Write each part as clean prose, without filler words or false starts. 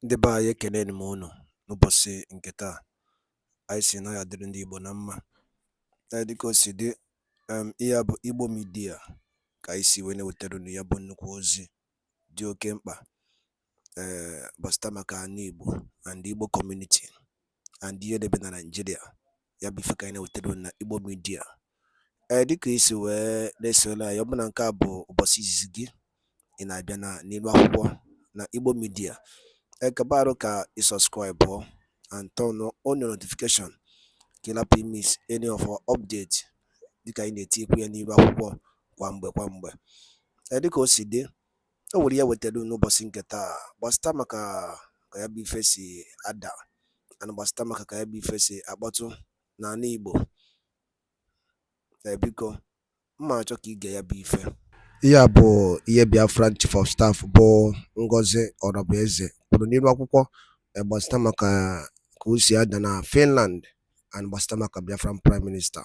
Ndị be anyị ekeneni m unu n'ụbọchị nke taa. Anyị sị na ya dịrị ndị Igbo na mma. Dịka o si dị, ihe a bụ Igbo Media ka anyị si wee na-ewetara unu ya bụ nnukwu ozi dị oke mkpa gbasịta maka ana Igbo and Igbo community and ihe debe na Nigeria. Ya bụ ife ka anyị na-ewetara unu na Igbo Media. Dịka isi wee na-esole anyị, ọ bụ na nke a bụ ụbọchị izizi gị ị na-abịa n'ilu akwụkwọ na Igbo Media, kabaru ka subscribe and turn on your notification ka ị lapụ miss any of our update dịka anyị na-etikwu ya n'ilu akwụkwọ kwa mgbe. Dịka o si dị, o nwere ya wetara n'ụbọchị nke taa gbasịta maka ka ya bụ ife si ada and gbasịta maka ka ya bụ ife si akpọtụ n'ala Igbo. Biko mma achọ ka ige ya bụ ife. Ihe a bụ ihe BIAFRA Chief of Staff bụ Ngozi Orabueze kwuru n'ilu akwụkwọ gbasịta maka ka o si ada na Finland and gbasịta maka Biafran Prime Minister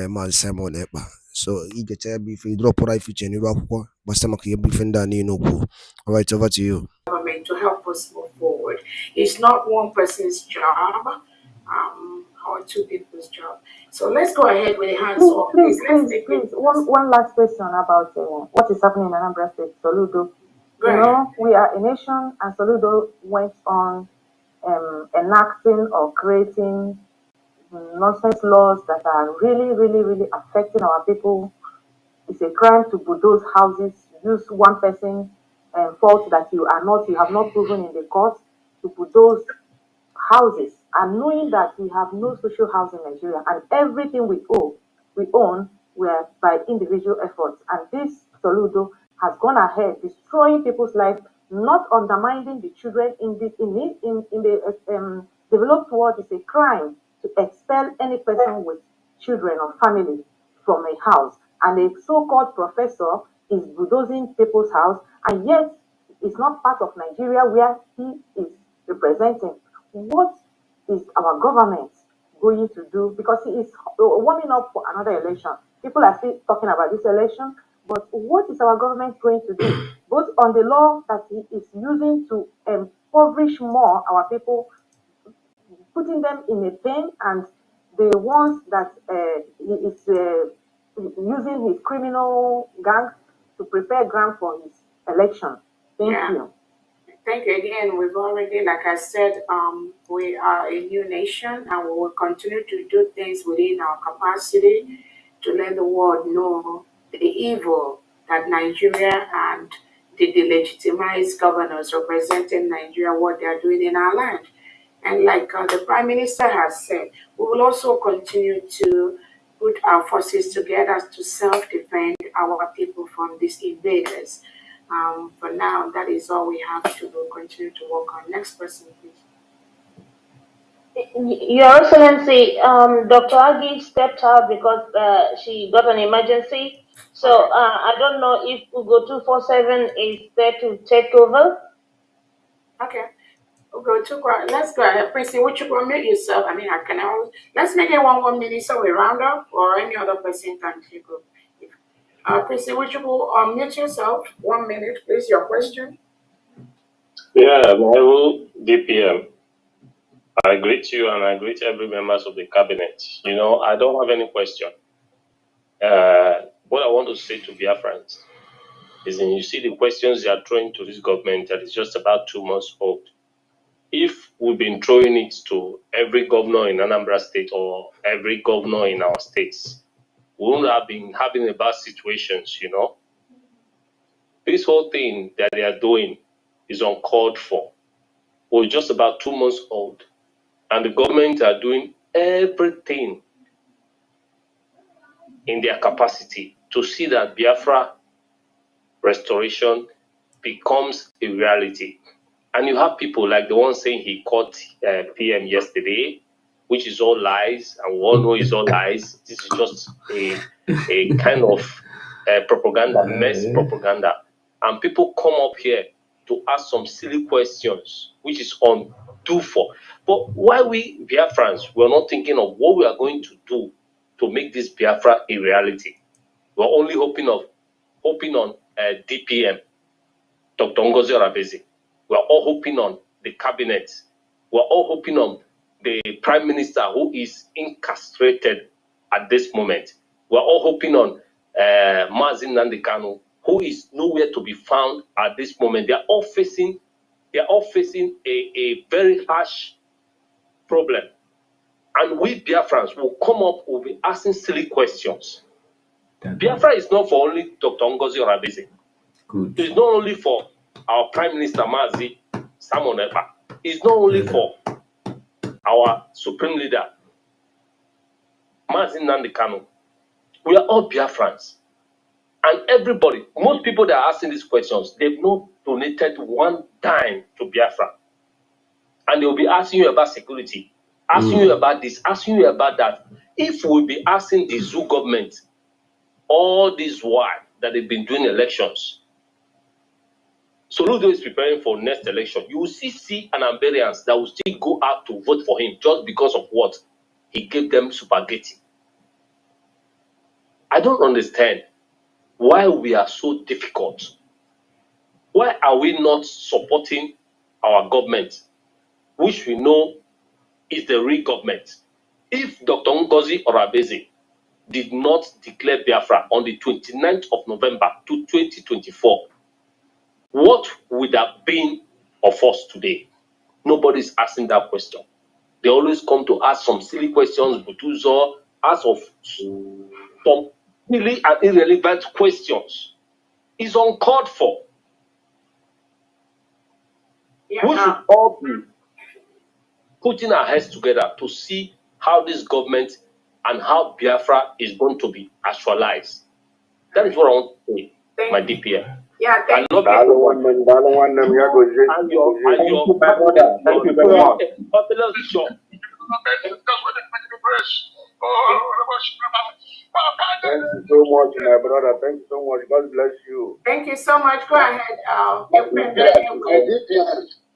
Maazị Simon Ekpa. So igecha ya bụ ife idropụra ife iche n'ilu akwụkwọ gbasịta maka ihe bụ ife ndị a niile okwu. All right, over to you. Government to help us move forward. It's not one person's job or two people's job. So let's go ahead with the hands off. Please. One last question about what is happening in Anambra State, Soludo. You know, we are a nation, and Soludo went on enacting or creating nonsense laws that are really affecting our people. It's a crime to bulldoze houses, use one person fault that you have not proven in the court to bulldoze houses, and knowing that we have no social housing in Nigeria, and everything we own were by individual efforts. And this Soludo has gone ahead destroying people's lives, not undermining the children in the developed world. It's a crime to expel any person with children or family from a house. And a so-called professor is bulldozing people's house, and yet it's not part of Nigeria where he is representing. What is our government going to do? Because he is warming up for another election. People are still talking about this election, but what is our government going to do? Both on the law that he is using to impoverish more our people, putting them in a pain, and the ones that he is using his criminal gang to prepare ground for his election. Thank you. Thank you again. We've already, like I said, we are a new nation, and we will continue to do things within our capacity to let the world know the evil that Nigeria and the delegitimized governors representing Nigeria, what they are doing in our land. And like the Prime Minister has said, we will also continue to put our forces together to self-defend our people from these invaders. For now, that is all we have to do. Continue to work on. Next person, please. Your Excellency, Dr. Agi stepped out because she got an emergency. So I don't know if Ugo 247 is there to take over. Okay. Let's go ahead. Prince, would you mute yourself? I mean, let's make it 1 minute so we round up, or any other person can take over. Prince, would you unmute yourself? 1 minute, please. Your question. Yeah, hello, DPM. I greet you and I greet every members of the cabinet. You know, I don't have any question. What I want to say to Biafrans is, you see the questions they are throwing to this government that is just about 2 months old. If we've been throwing it to every governor in Anambra State or every governor in our states, we wouldn't have been having bad situations, you know. This whole thing that they are doing is uncalled for. We're just about 2 months old, and the government are doing everything in their capacity to see that Biafra restoration becomes a reality. And you have people like the one saying he caught PM yesterday, which is all lies, and we all know it's all lies. This is just a kind of propaganda, mess propaganda. And people come up here to ask some silly questions, which is undue for. But why we Biafrans, we're not thinking of what we are going to do to make this Biafra a reality. We're only hoping on DPM, Dr. Ngozi Orabueze. We're all hoping on the cabinet. We're all hoping on the prime minister who is incarcerated at this moment. We're all hoping on Mazin Nandekano, who is nowhere to be found at this moment. They are all facing a very harsh problem. And we Biafrans will come up, will be asking silly questions. Biafra is not for only Dr. Ngozi Orabeze. Good. It's not only for our Prime Minister Mazi Simon Ekpa. It's not only for our Supreme Leader Mazi Nnamdi Kanu. We are all Biafrans. And everybody, most people that are asking these questions, they've not donated one dime to Biafra. And they'll be asking you about security, asking you about this, asking you about that. If we'll be asking the zoo government all this while that they've been doing elections, Soludo is preparing for next election, you will see an Amberians that will still go out to vote for him just because of what? He gave them spaghetti. I don't understand why we are so difficult. Why are we not supporting our government, which we know is the real government? If Dr. Ngozi Orabeze did not declare Biafra on the 29th of November to 2024, what would have been of us today? Nobody's asking that question. They always come to ask some silly questions, Butuzo, ask of some silly and irrelevant questions. It's uncalled for. Yeah, We should all be putting our heads together to see how this government and how Biafra is going to be actualized. That is what I want to say, my DPM. Yeah, thank I love you. you. And your Thank you very much. popular show. Thank you so much, my brother. Thank you so much. God bless you. Thank you so much. Go ahead.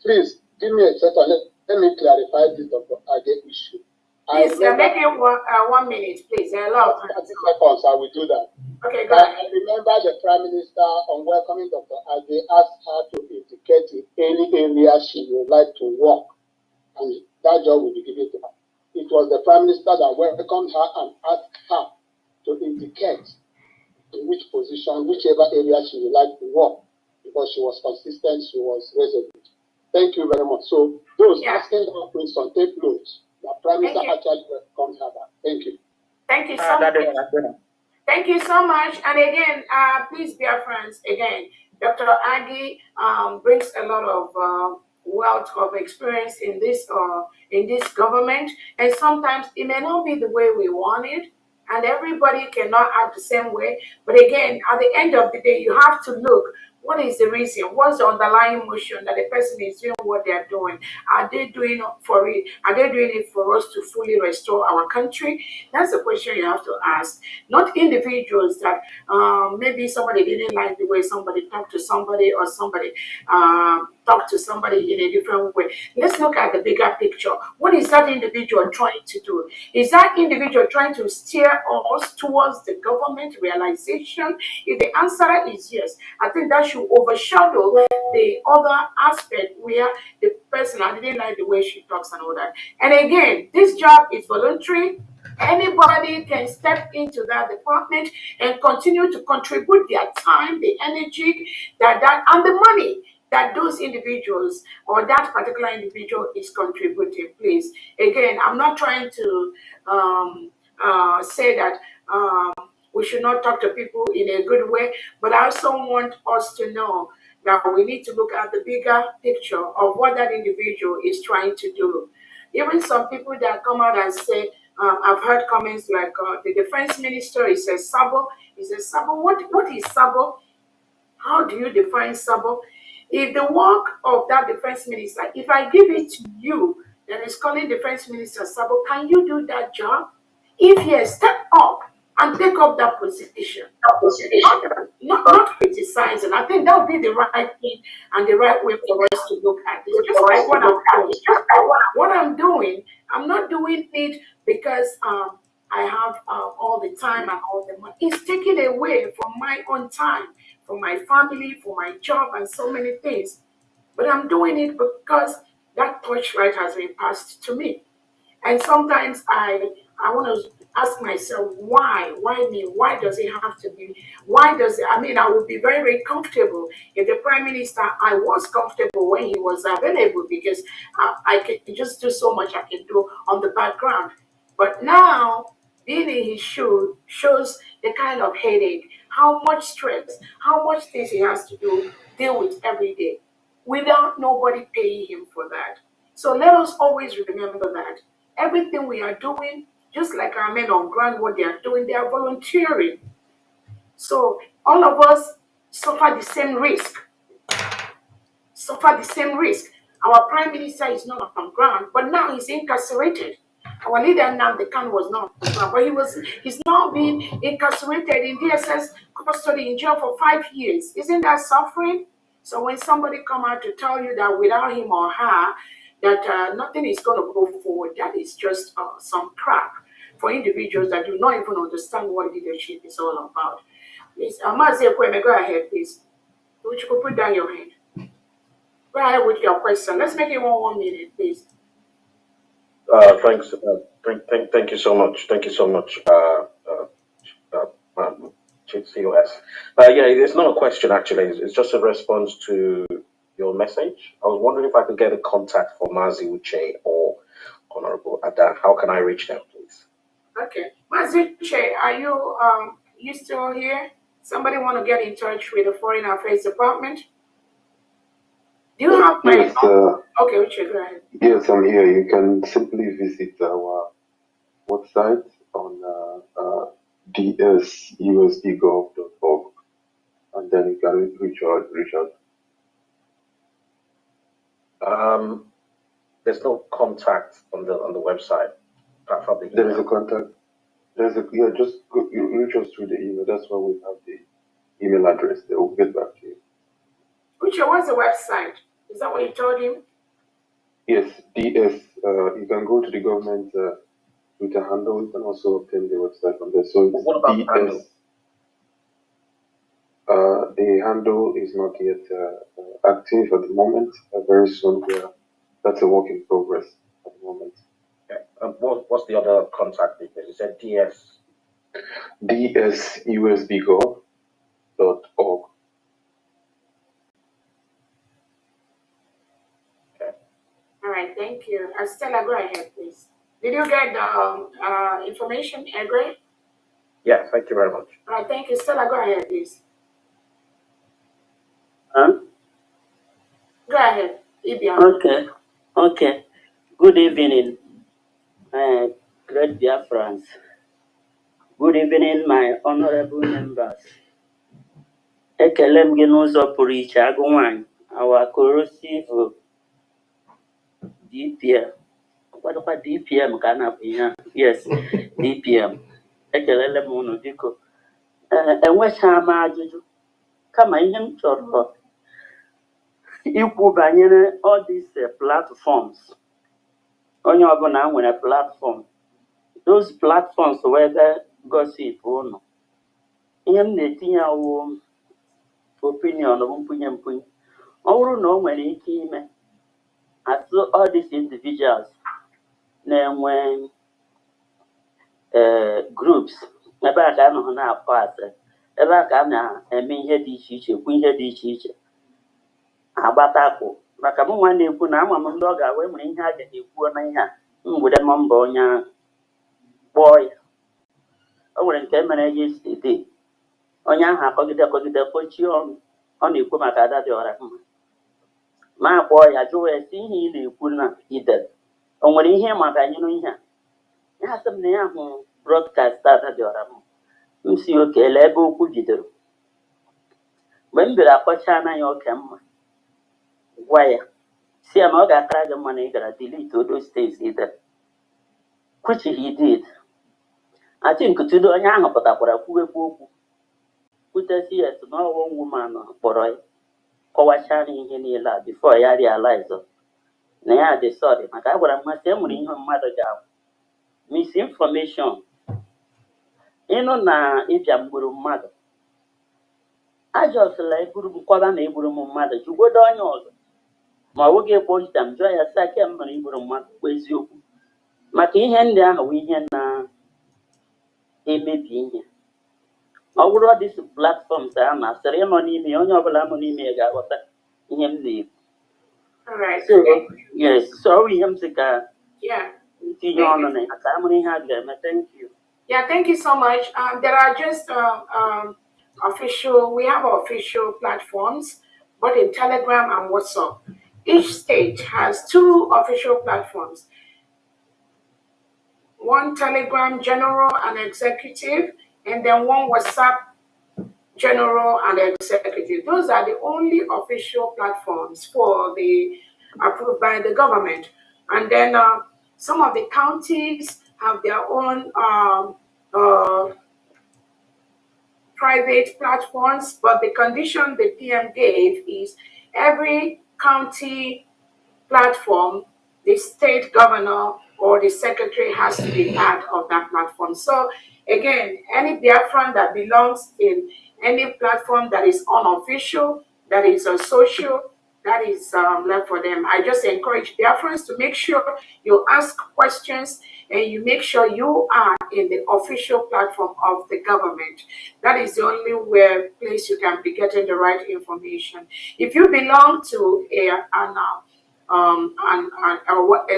Please give me a second. Let me clarify this Dr. Age issue. Please, make it 1 minute, please. Hello. 30 seconds, I will do that. Okay, go ahead. I remember the Prime Minister, on welcoming Dr. Age, asked her to indicate in any area she would like to work, and that job will be given to her. It was the Prime Minister that welcomed her and asked her to indicate in which position, whichever area she would like to work, because she was consistent, she was resolute. Thank you very much. So those asking that question, take note. The Prime Minister actually welcomed her back. Thank you. Thank you so much. Thank you so much. And again, please, dear friends, again, Dr. Agi brings a lot of wealth of experience in this government, and sometimes it may not be the way we want it, and everybody cannot act the same way. But again, at the end of the day, you have to look. What is the reason? What's the underlying motion that the person is doing what they are doing? Are they doing it for it? Are they doing it for us to fully restore our country? That's the question you have to ask. Not individuals that maybe somebody didn't like the way somebody talked to somebody, or somebody talked to somebody in a different way. Let's look at the bigger picture. What is that individual trying to do? Is that individual trying to steer us towards the government realization? If the answer is yes, I think that should overshadow the other aspect where the person, I didn't like the way she talks and all that. And again, this job is voluntary. Anybody can step into that department and continue to contribute their time, the energy, and the money that those individuals or that particular individual is contributing. Please, again, I'm not trying to say that we should not talk to people in a good way, but I also want us to know that we need to look at the bigger picture of what that individual is trying to do. Even some people that come out and say, I've heard comments like the defense minister is a sabo. He says, sabo, what is sabo? How do you define sabo? If the work of that defense minister, if I give it to you, that is calling defense minister sabo, can you do that job? If yes, step up and take up that position. Not criticize, and I think that would be the right thing and the right way for us to look at this. Just like what I'm doing. What I'm doing, I'm not doing it because I have all the time and all the money. It's taken away from my own time, from my family, for my job, and so many things. But I'm doing it because torchlight has been passed to me. And sometimes I want to ask myself, why? Why me? Why does it have to be? Why does it? I mean, I would be very, very comfortable if the prime minister, I was comfortable when he was available because I could just do so much I can do on the background. But now, being in his shoe shows the kind of headache, how much stress, how much things he has to deal with every day without nobody paying him for that. So let us always remember that everything we are doing, just like our men on ground, what they are doing, they are volunteering. So all of us suffer the same risk. Suffer the same risk. Our prime minister is not on ground, but now he's incarcerated. Our leader Nnamdi Kanu was not on ground, but he's now being incarcerated in DSS custody in jail for 5 years. Isn't that suffering? So when somebody come out to tell you that without him or her, that nothing is going to go forward, that is just some crap for individuals that do not even understand what leadership is all about. Please, Mazi Ekweme, go ahead, please. Would you put down your hand? Go ahead with your question. Let's make it 1 minute, please. Thanks. Thank you so much. Thank you so much, COS. Yeah, it's not a question actually. It's just a response to your message. I was wondering if I could get a contact for Mazi Uche or Honorable Ada. How can I reach them, please? Okay, Mazi Uche, are you still here? Somebody want to get in touch with the Foreign Affairs Department? Do you have my? Yes, okay, Uche, go ahead. yes, I'm here. You can simply visit our website on dsusdgov.org, and then you can reach out. There's no contact on the website. There is a contact. Just you reach us through the email. That's why we have the email address. They will get back to you. Uche, what's the website? Is that what you told him? Yes, DS. You can go to the government Twitter handle. You can also obtain the website from there. So it's what about DS. handle? The handle is not yet active at the moment. Very soon, that's a work in progress at the moment. Okay. What's the other contact details? You said DS. dsusdgov.org. Okay. All right, thank you. Stella, go ahead, please. Did you get the information, Egre? Yeah, thank you very much. All right, thank you. Stella, go ahead, please. Huh? Go ahead, Ibia. Okay. Good evening, great Biafrans. Good evening, my honorable members. Ekele m gị n'ụzọ pụrụ iche agụ nwanyị, our corrosive DPM. Kwadokwa DPM ka a na-akpọ ihe a. Yes, DPM. Ekelele m unu biko. Enwechaghị m ajụjụ, kama ihe m chọrọ ikwu banyere all these platforms. Onye ọbụla nwere platform. Those platforms where gossip ụnụ. Ihe m na-etinye awụ opinion bụ mpunye. Ọ bụrụ na o nwere ike ime as all these individuals na-enwe groups ebe a ka a nọ na-akpọ asị, ebe a ka a na-eme ihe dị iche iche, kwu ihe dị iche iche, agbatakwu maka mụ nwa na-ekwu na ama m ndị ọ ga-awe nwere ihe a ga-ekwuo na ihe a mgbede nọmba onye ahụ kpọọ ya. O nwere nke mere yesterday, onye ahụ akọgide kpochie ọnụ, ọ na-ekwu maka Ada dị ọra mma, ma akpọọ ya jụọ ya si ihe ị na-ekwu na idere o nwere ihe maka anyịrụ ihe a. Ya sị m na ya hụ broadcast Ada dị ọra mma. M si okele ebe okwu bidoro. Mgbe m bịara akpọcha anaghị oke mma, gwa ya si ya na ọ ga-akara gị mma na ị gara delete all those things idere, which he did. I think today onye ahụ pụtakwara kwuwekwu okwu kwutesi ya si na ọwụ woman kpọrọ ya kọwachaa ihe niile a before ya realize na ya dị sorry maka a gwara mmasị e nwere ihe mmadụ ga-ahụ misinformation. Ịnụ na ịbịa mgburu mmadụ ajọsịla egburu m kwaba na egburu m mmadụ jụgodo onye ọzọ ma ọ nwoke kpọchita m jụọ ya sị aka m mere igboro mmadụ kwa eziokwu maka ihe ndị ahụ bụ ihe na-emebi ihe. Ọ bụrụ dis platforms a na-asịrị ịnọ n'ime ya, onye ọbụla nọ n'ime ya ga-aghọta ihe m na-ekwu. All right. So yes, so ọ bụ ihe m sị ka Yeah. tinye ọnụ na ya ka amụrụ ihe a ga-eme. Thank you. Yeah, thank you so much. There are just we have official platforms, both in Telegram and WhatsApp. Each state has 2 official platforms. One Telegram general and executive, and then one WhatsApp general and executive. Those are the only official platforms for the approved by the government. And then some of the counties have their own private platforms, but the condition the PM gave is every county platform, the state governor or the secretary has to be part of that platform. So again, any Biafran that belongs in any platform that is unofficial, that is a social, that is left for them. I just encourage Biafrans to make sure you ask questions and you make sure you are in the official platform of the government. That is the only place you can be getting the right information. If you belong to a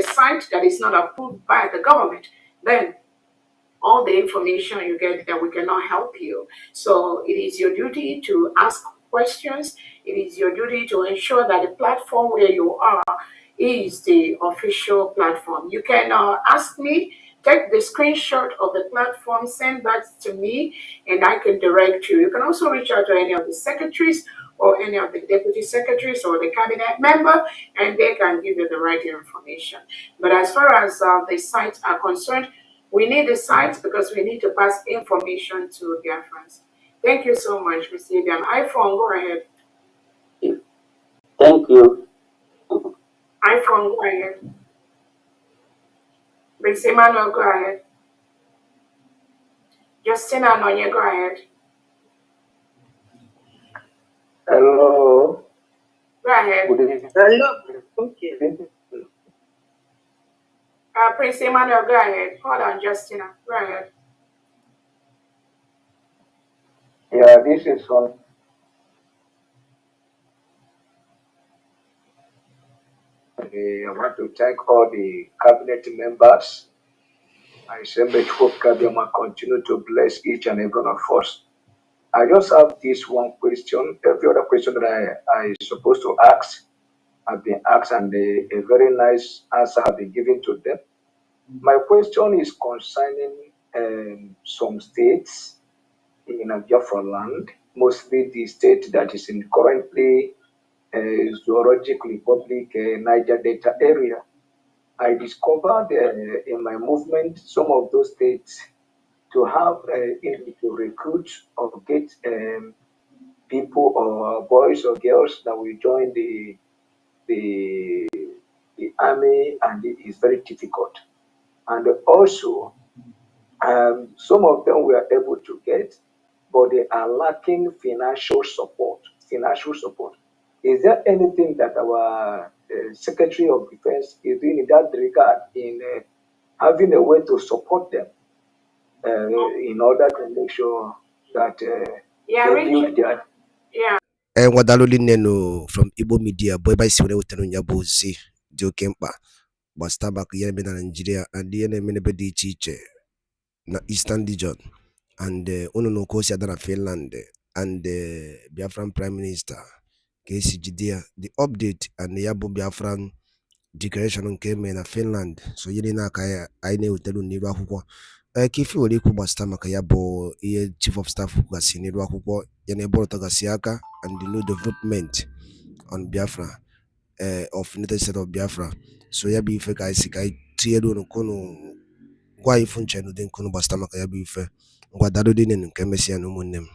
site that is not approved by the government, then all the information you get that we cannot help you. So it is your duty to ask questions. It is your duty to ensure that the platform where you are is the official platform. You can ask me, take the screenshot of the platform, send that to me, and I can direct you. You can also reach out to any of the secretaries or any of the deputy secretaries or the cabinet member, and they can give you the right information. But as far as the sites are concerned, we need the sites because we need to pass information to Biafrans. Thank you so much, Mr. Ibiam. iPhone, go ahead. Thank you. iPhone, go ahead. Mr. Emmanuel, go ahead. Justina Nonya, go ahead. Hello. Go ahead. Good evening. Hello. Okay. Prince Emmanuel, go ahead. Hold on, Justina. Go ahead. Yeah, this is on. I want to thank all the cabinet members. I say, may hope Kabiyama continue to bless each and every one of us. I just have this one question. Every other question that I supposed to ask have been asked, and a very nice answer have been given to them. My question is concerning some states in Biafra land, mostly the state that is in currently Zoological Republic, Niger Delta area. I discovered in my movement some of those states to have to recruit or get people or boys or girls that will join the army, and it is very difficult. And also, some of them were able to get, but they are lacking financial support. Is there anything that our Secretary of Defense is doing in that regard in having a way to support them in order to make sure that they build their... Yeah. Wadaloli Neno from Igbo Media, boy by Sine Yabuzi, Jokempa, Bastabak Yemen and Nigeria, and the enemy teacher na Eastern region, and Uno Kosia than Finland, and the Biafran Prime Minister, Casey Judea, the update and the Yabu Biafran declaration came in Finland, so Yelina Kaya, I know tell Niba Huko. Kifi waliku basta makayabo iye chief of staff kugasinirwa huko yaneboro tagasiaka and the new development on Biafra of United States of Biafra. So yabi ife ka isi ka tiedo no kono kwa ifunche no den kono basta makayabi ife ngwa dado dinen nke mesia no munnem.